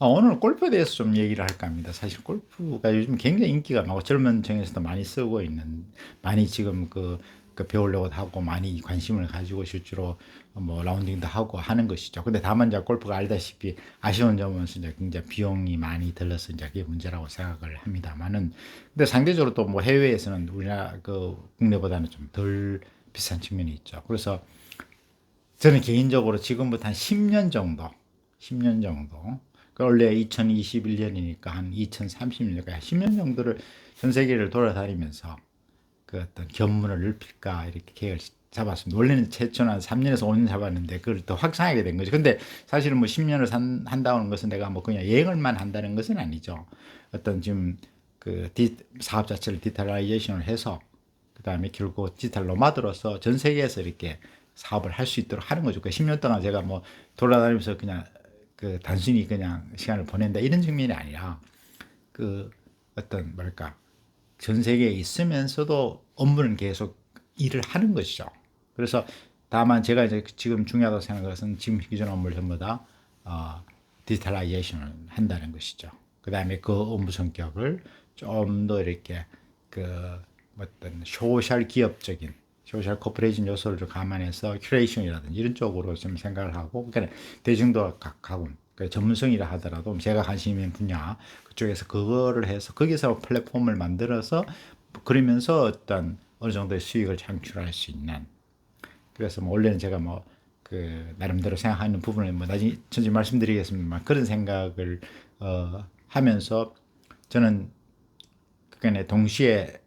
오늘 골프에 대해서 좀 얘기를 할까 합니다. 사실 골프가 요즘 굉장히 인기가 많고 젊은 층에서도 많이 쓰고 있는, 많이 지금 그 배우려고 하고 많이 관심을 가지고 실제로 뭐 라운딩도 하고 하는 것이죠. 근데 다만 이제 골프가 알다시피 아쉬운 점은 이제 굉장히 비용이 많이 들러서 이제 그게 문제라고 생각을 합니다만은, 근데 상대적으로 또 뭐 해외에서는 우리나라 국내보다는 좀 덜 비싼 측면이 있죠. 그래서 저는 개인적으로 지금부터 한 10년 정도, 10년 정도, 그 원래 2021년이니까 한 2030년까지 10년 정도를 전 세계를 돌아다니면서 그 어떤 견문을 넓힐까 이렇게 계획을 잡았습니다. 원래는 최초는 한 3년에서 5년 잡았는데 그걸 더 확장하게 된 거죠. 근데 사실은 뭐 10년을 한다는 것은 내가 뭐 그냥 여행을만 한다는 것은 아니죠. 어떤 지금 사업 자체를 디지털라이제이션을 해서 그다음에 결국 디지털 노마드로서 전 세계에서 이렇게 사업을 할 수 있도록 하는 거죠. 그 10년 동안 제가 뭐 돌아다니면서 그냥 단순히 그냥 시간을 보낸다 이런 측면이 아니라 그 어떤 뭐랄까 전 세계에 있으면서도 업무는 계속 일을 하는 것이죠. 그래서 다만 제가 이제 지금 중요하다고 생각하는 것은 지금 기존 업무를 전부 다 디지털라이제이션을 한다는 것이죠. 그 다음에 그 업무 성격을 좀 더 이렇게 그 어떤 소셜 기업적인 소셜 코퍼레이션 요소를 좀 감안해서 큐레이션이라든지 이런 쪽으로 좀 생각을 하고, 그러니까 대중도 가고 전문성이라 하더라도 제가 관심 있는 분야 그쪽에서 그거를 해서 거기서 플랫폼을 만들어서 그러면서 어떤 어느 정도의 수익을 창출할 수 있는, 그래서 뭐 원래는 제가 뭐 나름대로 생각하는 부분을 뭐 나중에 천천히 말씀드리겠습니다만 그런 생각을 하면서 저는 그러니까 동시에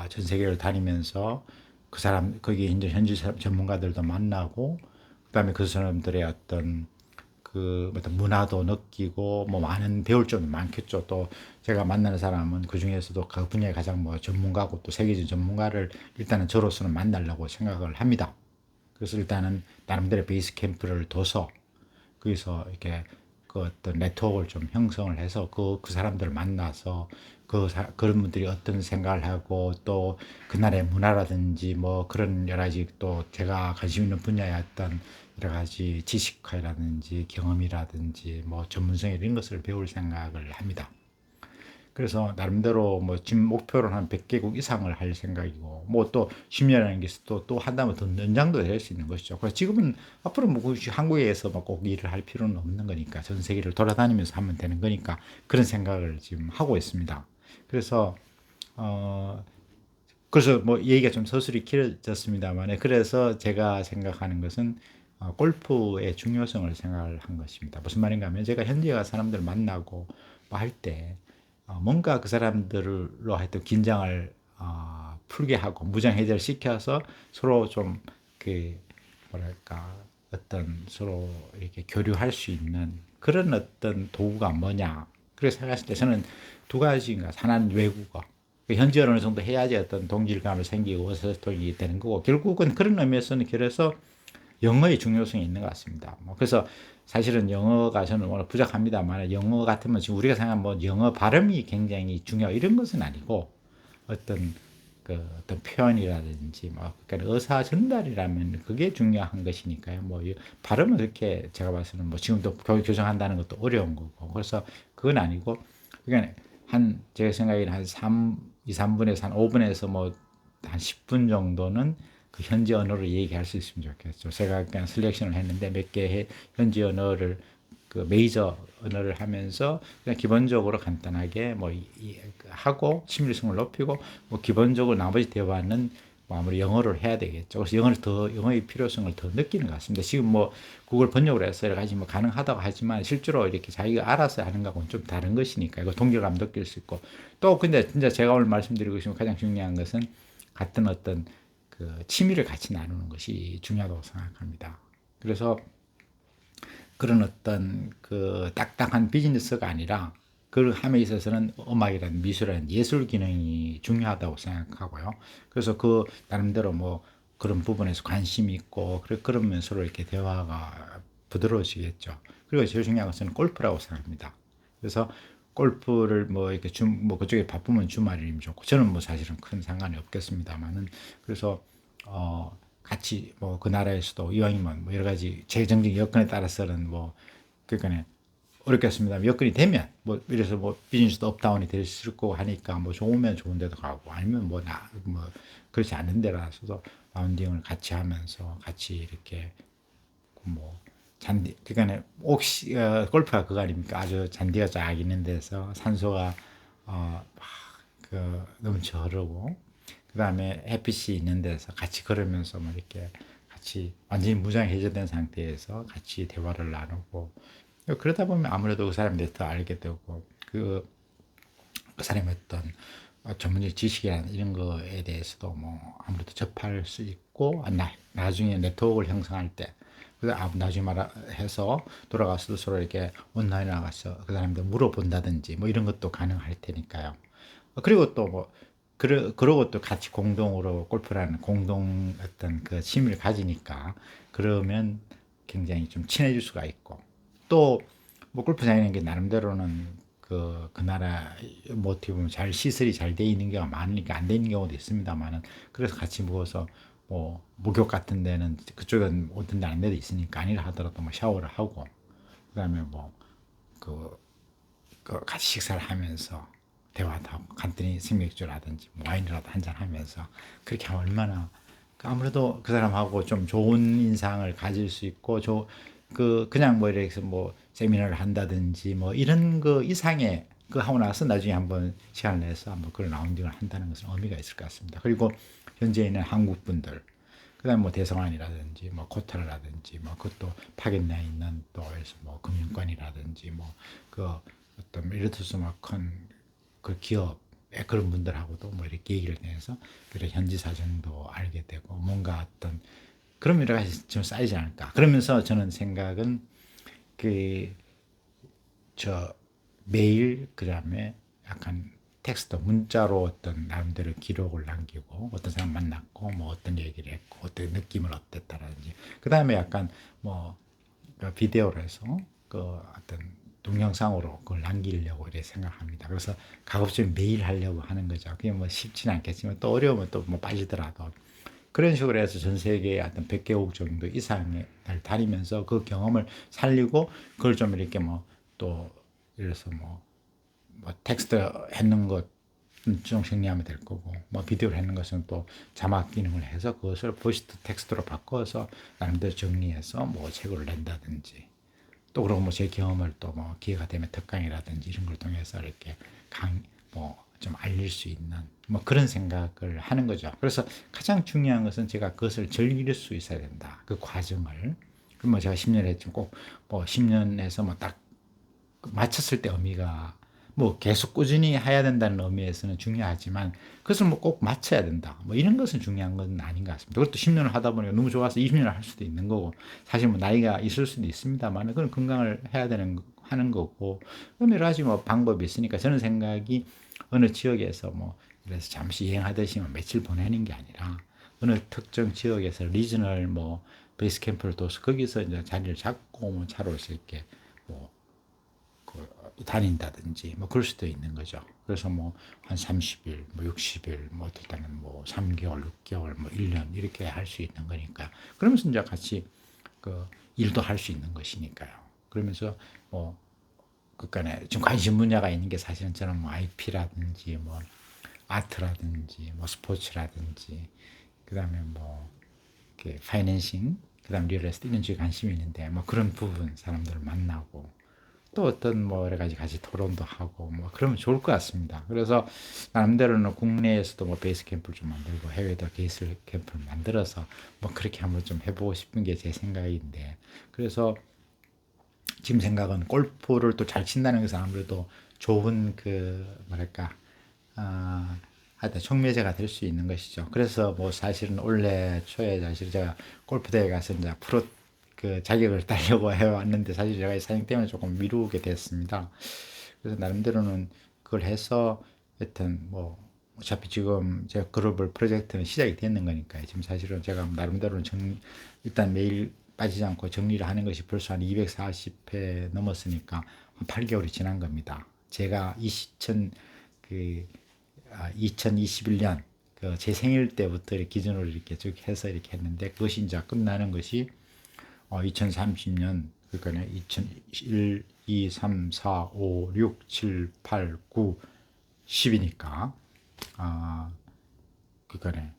전 세계를 다니면서 그 사람 거기 이제 현지 전문가들도 만나고 그다음에 그 사람들의 어떤 문화도 느끼고 뭐 많은 배울 점이 많겠죠. 또 제가 만나는 사람은 그 중에서도 그 분야에 가장 뭐 전문가고 또 세계적인 전문가를 일단은 저로서는 만나려고 생각을 합니다. 그래서 일단은 나름대로 베이스 캠프를 둬서 거기서 이렇게 그 어떤 네트워크를 좀 형성을 해서 그 사람들을 만나서 그런 분들이 어떤 생각을 하고 또 그 나라의 문화라든지 뭐 그런 여러 가지 또 제가 관심 있는 분야의 어떤 여러 가지 지식화라든지 경험이라든지 뭐 전문성 이런 것을 배울 생각을 합니다. 그래서 나름대로 뭐 지금 목표를 한 100개국 이상을 할 생각이고 뭐 또 10년이라는 게 또 한다면 더 연장도 될 수 있는 것이죠. 그래서 지금은 앞으로 뭐 굳이 한국에서 꼭 일을 할 필요는 없는 거니까 전 세계를 돌아다니면서 하면 되는 거니까 그런 생각을 지금 하고 있습니다. 그래서 어 그래서 뭐 얘기가 좀 서술이 길어졌습니다만 그래서 제가 생각하는 것은 골프의 중요성을 생각을 한 것입니다. 무슨 말인가 하면 제가 현지에 가서 사람들을 만나고 뭐 할 때 뭔가 그 사람들로 하여튼 긴장을 풀게 하고 무장 해제를 시켜서 서로 좀 그 뭐랄까 어떤 서로 이렇게 교류할 수 있는 그런 어떤 도구가 뭐냐. 그래서 생각했을 때 저는 두 가지인가. 하나는 외국어. 현지어를 어느 정도 해야지 어떤 동질감을 생기고 의사소통이 되는 거고, 결국은 그런 의미에서는 그래서 영어의 중요성이 있는 것 같습니다. 뭐 그래서 사실은 영어가 저는 워낙 부족합니다만 영어 같으면 지금 우리가 생각하는 뭐 영어 발음이 굉장히 중요하고 이런 것은 아니고 어떤 어떤 표현이라든지 뭐 그러니까 의사 전달이라면 그게 중요한 것이니까요. 뭐 발음은 그렇게 제가 봐서는 뭐 지금도 교육 교정한다는 것도 어려운 거고 그래서 그건 아니고 그러니까 한 제가 생각에는 한 2, 3분에서 한 5분에서 뭐 한 10분 정도는 그 현지 언어를 얘기할 수 있으면 좋겠죠. 제가 그냥 셀렉션을 했는데 몇 개의 현지 언어를 그 메이저 언어를 하면서 그냥 기본적으로 간단하게 뭐 하고 친밀성을 높이고 뭐 기본적으로 나머지 대화는 뭐 아무리 영어를 해야 되겠죠. 그래서 영어의 필요성을 더 느끼는 것 같습니다. 지금 뭐 구글 번역을 해서 여러 가지 뭐 가능하다고 하지만 실제로 이렇게 자기가 알아서 하는 거하고는 좀 다른 것이니까 이거 동질감 느낄 수 있고 또 근데 진짜 제가 오늘 말씀드리고 싶은 가장 중요한 것은 같은 어떤 취미를 같이 나누는 것이 중요하다고 생각합니다. 그래서 그런 어떤 딱딱한 비즈니스가 아니라 그 함에 있어서는 음악이라는 미술이라는 예술 기능이 중요하다고 생각하고요. 그래서 그 나름대로 뭐 그런 부분에서 관심이 있고 그러면 서로 이렇게 대화가 부드러워지겠죠. 그리고 제일 중요한 것은 골프라고 생각합니다. 그래서 골프를 뭐 이렇게 뭐 그쪽에 바쁘면 주말이면 좋고 저는 뭐 사실은 큰 상관이 없겠습니다만은 그래서 같이 뭐 그 나라에서도 이왕이면 뭐 여러 가지 재정적 여건에 따라서는 뭐 그러니까 어렵겠습니다. 여건이 되면 뭐 이래서 뭐 비즈니스도 업다운이 될 수 있고 하니까 뭐 좋으면 좋은 데도 가고 아니면 뭐 그렇지 않은 데라서도 라운딩을 같이 하면서 같이 이렇게 뭐 잔디 그러니까 옥시 골프가 그거 아닙니까? 아주 잔디가 쫙 있는 데서 산소가 그 넘쳐 흐르고 그다음에 햇빛이 있는 데서 같이 걸으면서 뭐 이렇게 같이 완전히 무장 해제된 상태에서 같이 대화를 나누고 그러다 보면 아무래도 그 사람에 대해서 더 알게 되고 그 사람의 어떤 전문적 지식이나 이런 거에 대해서도 뭐 아무래도 접할 수 있고 나중에 네트워크를 형성할 때 나중에 말해서 돌아가서 서로 이렇게 온라인 나가서 그 사람들 물어본다든지 뭐 이런 것도 가능할 테니까요. 그리고 또 뭐 그러고 또 같이 공동으로 골프라는 공동 어떤 그 취미를 가지니까 그러면 굉장히 좀 친해질 수가 있고 또 뭐 골프장이라는 게 나름대로는 그 나라 뭐 어떻게 보면 잘 시설이 잘 돼 있는 경우가 많으니까 안 돼 있는 경우도 있습니다만은 그래서 같이 모여서 뭐 목욕 같은 데는 그쪽은 어떤 데안 데도 있으니까 아니라 하더라도 뭐 샤워를 하고 그다음에 뭐그 같이 식사를 하면서 대화도 하고 간단히 생맥주라든지 뭐 와인이라도 한잔 하면서 그렇게 하면 얼마나 아무래도 그 사람하고 좀 좋은 인상을 가질 수 있고 그냥 뭐 이렇게 뭐 세미나를 한다든지 뭐 이런 거 이상의 그 하고 나서 나중에 한번 시간을 내서 한번 그런 라운딩을 한다는 것은 의미가 있을 것 같습니다. 그리고 현재 있는 한국 분들 그다음 뭐 대성환이라든지 뭐 코타르라든지 뭐 그것도 파견나 있는 또 뭐 금융권이라든지 뭐 그 어떤 예를 들어서 막큰그 기업 그런 분들하고도 뭐 이렇게 얘기를 해서 그런 현지 사정도 알게 되고 뭔가 어떤 그런 여러 가지 좀 쌓이지 않을까 그러면서 저는 생각은 그 저 메일 그다음에 약간 텍스트 문자로 어떤 나름대로 기록을 남기고 어떤 사람 만났고 뭐 어떤 얘기를 했고 어떤 느낌을 어땠다라든지 그다음에 약간 뭐 비디오로 해서 그 어떤 동영상으로 그걸 남기려고 이렇게 생각합니다. 그래서 가급적 매일 하려고 하는 거죠. 그게 뭐 쉽지는 않겠지만 또 어려우면 또 뭐 빠지더라도 그런 식으로 해서 전 세계에 어떤 100개국 정도 이상을 다니면서 그 경험을 살리고 그걸 좀 이렇게 뭐 또 예를 들어서 뭐 텍스트 했는 것 좀 정리하면 될 거고 뭐 비디오를 했는 것은 또 자막 기능을 해서 그것을 보이스 텍스트로 바꿔서 나름대로 정리해서 뭐 책을 낸다든지 또 그러고 뭐 제 경험을 또 뭐 기회가 되면 특강이라든지 이런 걸 통해서 이렇게 뭐 좀 알릴 수 있는 뭐 그런 생각을 하는 거죠. 그래서 가장 중요한 것은 제가 그것을 즐길 수 있어야 된다. 그 과정을. 그럼 뭐 제가 10년 했지만 꼭뭐 10년에서 뭐 딱 마쳤을 때 의미가 뭐 계속 꾸준히 해야 된다는 의미에서는 중요하지만 그것을 뭐 꼭 맞춰야 된다. 뭐 이런 것은 중요한 건 아닌 것 같습니다. 그것도 10년을 하다 보니까 너무 좋아서 20년을 할 수도 있는 거고 사실 뭐 나이가 있을 수도 있습니다만 그건 건강을 해야 하는 거고 여러 가지 뭐 방법이 있으니까 저는 생각이 어느 지역에서 뭐 그래서 잠시 여행하듯이 뭐 며칠 보내는 게 아니라 어느 특정 지역에서 리저널 뭐 베이스 캠프를 둬서 거기서 이제 자리를 잡고 뭐 차로서 이렇게 뭐 다닌다든지 뭐 그럴 수도 있는 거죠. 그래서 뭐 한 30일, 뭐 60일, 뭐 어떨 때는 뭐 3개월, 6개월, 뭐 1년 이렇게 할 수 있는 거니까. 그러면서 이제 같이 그 일도 할 수 있는 것이니까요. 그러면서 뭐 그간에 좀 관심 분야가 있는 게 사실은 저는 뭐 IP라든지 뭐 아트라든지 뭐 스포츠라든지 그다음에 뭐 파이낸싱 그다음 리얼 에스테이트 이런 쪽에 관심이 있는데 뭐 그런 부분 사람들을 만나고 또 어떤 뭐 여러 가지 같이 토론도 하고 뭐 그러면 좋을 것 같습니다. 그래서 나름대로는 국내에서도 뭐 베이스 캠프를 좀 만들고 해외도 베이스 캠프를 만들어서 뭐 그렇게 한번 좀 해보고 싶은 게 제 생각인데 그래서 지금 생각은 골프를 또 잘 친다는 것은 아무래도 좋은 그 뭐랄까 하여튼 촉매제가 될 수 있는 것이죠. 그래서 뭐 사실은 올해 초에 사실 제가 골프 대회 가서 이제 프로 그 자격을 따려고 해왔는데 사실 제가 사정 때문에 조금 미루게 됐습니다. 그래서 나름대로는 그걸 해서 하여튼 뭐 어차피 지금 제 글로벌 프로젝트는 시작이 됐는 거니까요. 지금 사실은 제가 나름대로는 일단 매일 빠지지 않고 정리를 하는 것이 벌써 한 240회 넘었으니까 한 8개월이 지난 겁니다. 제가 2021년 제 생일 때부터 이렇게 기준으로 이렇게 쭉 해서 이렇게 했는데 그것이 이제 끝나는 것이 2030년 그러니까 2, 3, 4, 5, 6, 7, 8, 9, 10이니까 그거네.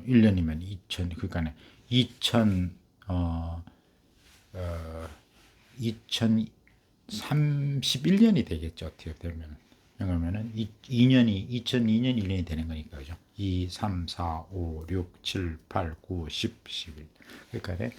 1년이면 2000, 그러니까 2000, 어, 어, 2031년이 되겠죠. 어떻게 되면. 그러면은 2년이 2002년 1년이 되는 거니까 그죠? 2, 3, 4, 5, 6, 7, 8, 9, 10, 11. 그러니까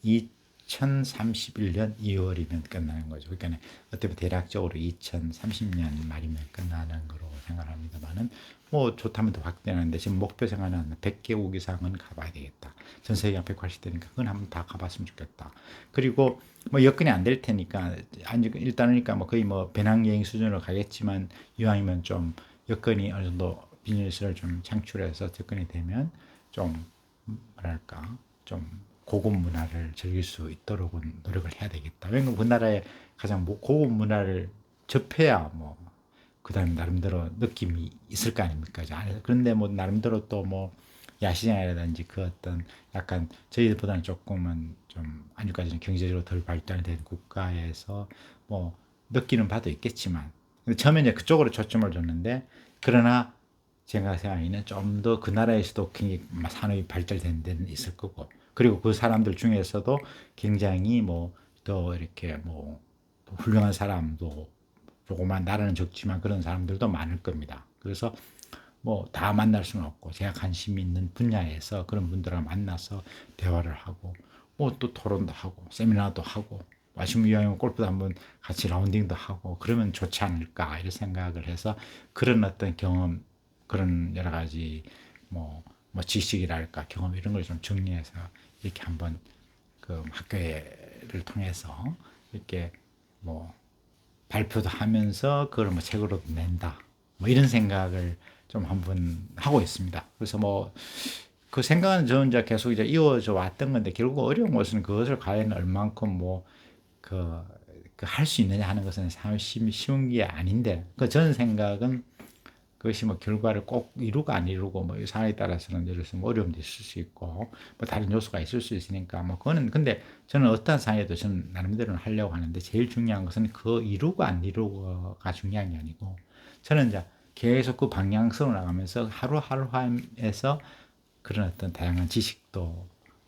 2031년 2월이면 끝나는 거죠. 그러니까 어떻게 보면 대략적으로 2030년 말이면 끝나는 거로 생각합니다만은 뭐 좋다면 더 확대하는데 지금 목표 생활은 100개국 이상은 가봐야 되겠다. 전 세계가 180대니까 그건 한번 다 가봤으면 좋겠다. 그리고 뭐 여건이 안 될 테니까 일단은 그러니까 뭐 거의 뭐 배낭여행 수준으로 가겠지만 이왕이면 좀 여건이 어느 정도 비즈니스를 좀 창출해서 접근이 되면 좀 뭐랄까 좀 고급 문화를 즐길 수 있도록 노력을 해야 되겠다. 왜냐면 그 나라의 가장 고급 문화를 접해야 뭐 그다음에 나름대로 느낌이 있을 거 아닙니까? 그런데 뭐 나름대로 또 뭐 야시장이라든지 그 어떤 약간 저희들보다는 조금은 좀 아직까지는 경제적으로 덜 발달된 국가에서 뭐 느끼는 바도 있겠지만 근데 처음에 이제 그쪽으로 초점을 줬는데 그러나 제가 생각에는 좀 더 그 나라에서도 굉장히 산업이 발달된 데는 있을 거고 그리고 그 사람들 중에서도 굉장히 뭐 또 이렇게 뭐 훌륭한 사람도 조그만 나라는 적지만 그런 사람들도 많을 겁니다. 그래서 뭐 다 만날 수는 없고 제가 관심 있는 분야에서 그런 분들을 만나서 대화를 하고 뭐 또 토론도 하고 세미나도 하고 마시면 이왕이면 골프도 한번 같이 라운딩도 하고 그러면 좋지 않을까 이런 생각을 해서 그런 어떤 경험 그런 여러 가지 뭐 지식이랄까 경험 이런 걸 좀 정리해서 이렇게 한번 그 학교를 통해서 이렇게 뭐 발표도 하면서 그걸 뭐 책으로도 낸다. 뭐 이런 생각을 좀 한번 하고 있습니다. 그래서 뭐 그 생각은 저는 이제 계속 이제 이어져 왔던 건데 결국 어려운 것은 그것을 과연 얼만큼 뭐 그 할 수 있느냐 하는 것은 참 쉬운 게 아닌데 그 저는 생각은 그것이 뭐 결과를 꼭 이루고 안 이루고 뭐 상황에 따라서는 예를 들어서 뭐 어려움도 있을 수 있고 뭐 다른 요소가 있을 수 있으니까 뭐 그거는 근데 저는 어떠한 상황에도 저는 나름대로는 하려고 하는데 제일 중요한 것은 그 이루고 안 이루고가 중요한 게 아니고 저는 이제 계속 그 방향성으로 나가면서 하루하루에서 그런 어떤 다양한 지식도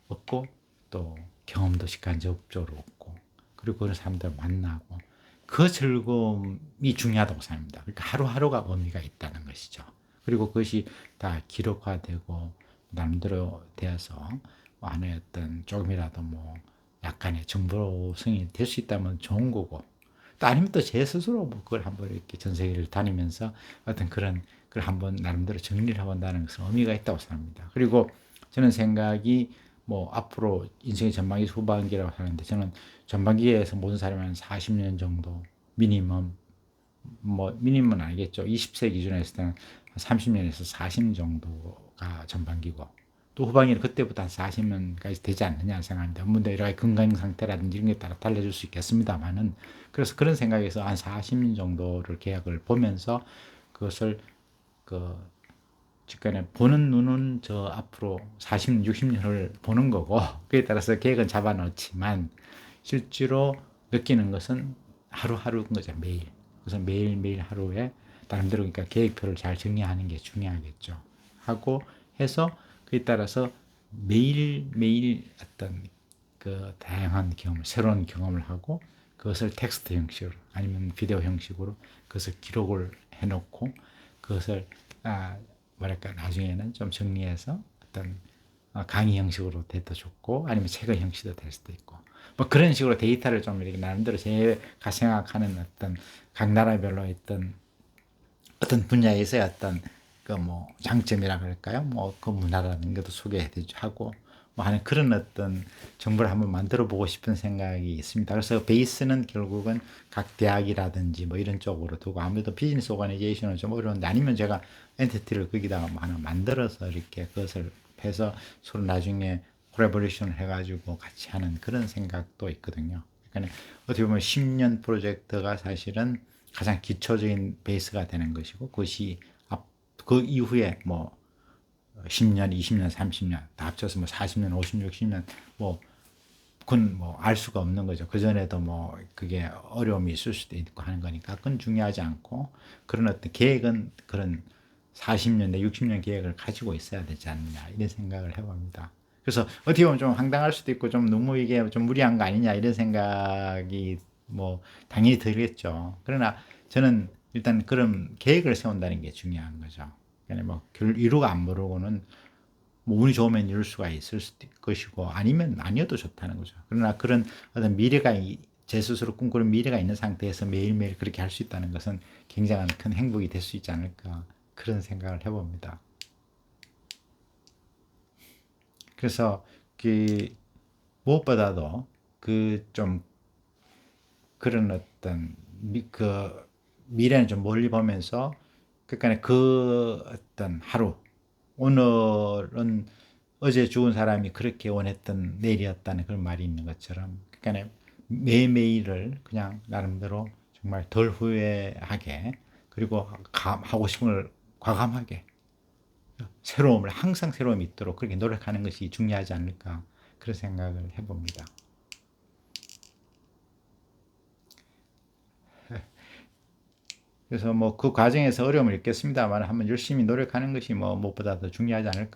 얻고 또 경험도 직간접적으로 얻고 그리고 그런 사람들 만나고 그 즐거움이 중요하다고 생각합니다. 그러니까 하루하루가 의미가 있다는 것이죠. 그리고 그것이 다 기록화되고 나름대로 되어서 뭐 하나의 어떤 조금이라도 뭐 약간의 정보성이 될 수 있다면 좋은 거고 또 아니면 또 제 스스로 뭐 그걸 한번 이렇게 전 세계를 다니면서 어떤 그런 걸 한번 나름대로 정리를 해본다는 것은 의미가 있다고 생각합니다. 그리고 저는 생각이 뭐 앞으로 인생의 전반기 후반기라고 하는데 저는 전반기에서 모든 사람이 한 40년 정도 미니멈 뭐 미니멈은 아니겠죠. 20세 기준으로 했을 때는 30년에서 40년 정도가 전반기고 또 후반기는 그때부터 한 40년까지 되지 않느냐 생각합니다. 물론 여러 가지 건강 상태라든지 이런 게 따라 달라질 수 있겠습니다만은 그래서 그런 생각에서 한 40년 정도를 계약을 보면서 그것을 그 직간에 보는 눈은 저 앞으로 40년, 60년을 보는 거고 그에 따라서 계획은 잡아 놓지만 실제로 느끼는 것은 하루하루인 거죠. 매일. 그래서 매일매일 하루에 나름대로 그러니까 계획표를 잘 정리하는 게 중요하겠죠. 하고 해서 그에 따라서 매일매일 어떤 그 다양한 경험을 새로운 경험을 하고 그것을 텍스트 형식으로 아니면 비디오 형식으로 그것을 기록을 해놓고 그것을 뭐랄까 나중에는 좀 정리해서 어떤 강의 형식으로 돼도 좋고 아니면 책의 형식도 될 수도 있고 뭐 그런 식으로 데이터를 좀 이렇게 나름대로 제가 생각하는 어떤 각 나라별로 어떤 분야에서의 어떤 그 뭐 장점이라 그럴까요? 뭐 그 문화라는 것도 소개하고 뭐 하는 그런 어떤 정보를 한번 만들어 보고 싶은 생각이 있습니다. 그래서 베이스는 결국은 각 대학이라든지 뭐 이런 쪽으로 두고 아무래도 비즈니스 오가니제이션은 좀 어려운데 아니면 제가 엔티티를 거기다가 뭐 하나 만들어서 이렇게 그것을 해서 서로 나중에 콜라보레이션을 해가지고 같이 하는 그런 생각도 있거든요. 그러니까 어떻게 보면 10년 프로젝트가 사실은 가장 기초적인 베이스가 되는 것이고 그것이 그 이후에 뭐 10년, 20년, 30년 다 합쳐서 뭐 40년, 50년, 60년 뭐 그건 뭐 알 수가 없는 거죠. 그 전에도 뭐 그게 어려움이 있을 수도 있고 하는 거니까 그건 중요하지 않고 그런 어떤 계획은 그런 40년 내 60년 계획을 가지고 있어야 되지 않느냐 이런 생각을 해봅니다. 그래서 어떻게 보면 좀 황당할 수도 있고 좀 너무 이게 좀 무리한 거 아니냐 이런 생각이 뭐 당연히 들겠죠. 그러나 저는 일단 그런 계획을 세운다는 게 중요한 거죠. 그러니까 뭐 이루가 안 모르고는 뭐 운이 좋으면 이룰 수가 있을 수도 있을 것이고 아니면 아니어도 좋다는 거죠. 그러나 그런 어떤 미래가 제 스스로 꿈꾸는 미래가 있는 상태에서 매일매일 그렇게 할 수 있다는 것은 굉장한 큰 행복이 될 수 있지 않을까 그런 생각을 해봅니다. 그래서 그 무엇보다도 그 좀 그런 어떤 그 미래는 좀 멀리 보면서 그러니까 그 어떤 하루 오늘은 어제 죽은 사람이 그렇게 원했던 내일이었다는 그런 말이 있는 것처럼 그러니까 매일매일을 그냥 나름대로 정말 덜 후회하게 그리고 하고 싶은 걸 과감하게 새로움을 항상 새로움이 있도록 그렇게 노력하는 것이 중요하지 않을까 그런 생각을 해봅니다. 그래서 뭐 그 과정에서 어려움을 있겠습니다만 한번 열심히 노력하는 것이 뭐 무엇보다 더 중요하지 않을까